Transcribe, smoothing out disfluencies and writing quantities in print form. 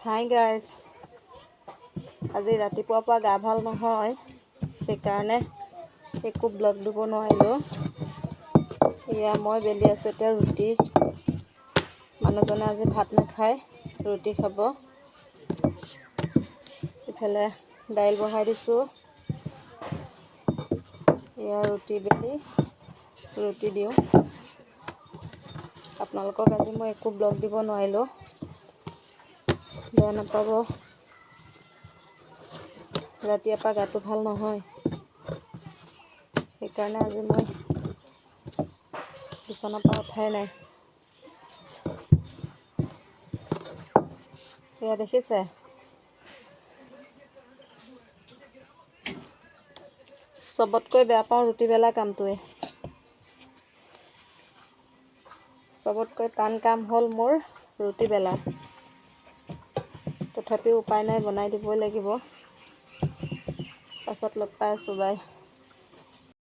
Hi guys, আজি ৰাতিপুৱাৰ পৰা গা ভাল নহয়, সেইকাৰণে একো ব্লগ দিব নোৱাৰিলোঁ। এয়া মই বেলি আছোঁ এতিয়া ৰুটি। মানুহজনে আজি ভাত নাখায়, ৰুটি খাব। ইফালে দাইল বহাই দিছোঁ। এয়া ৰুটি বেলি ৰুটি দিওঁ। আপোনালোকক আজি মই একো ব্লগ দিব নোৱাৰিলোঁ, বেয়া নাপাব। ৰাতিপুৱাৰ পৰা গাটো ভাল নহয়, সেইকাৰণে আজি মই বিচনাৰ পৰা উঠাই নাই। এয়া দেখিছে, চবতকৈ বেয়া পাওঁ ৰুটি বেলা কামটোৱে। চবতকৈ টান কাম হ'ল মোৰ ৰুটি বেলা। তথাপিও উপায় নাই, বনাই দিবই লাগিব। পাছত লগ পাই আছোঁ, বাই।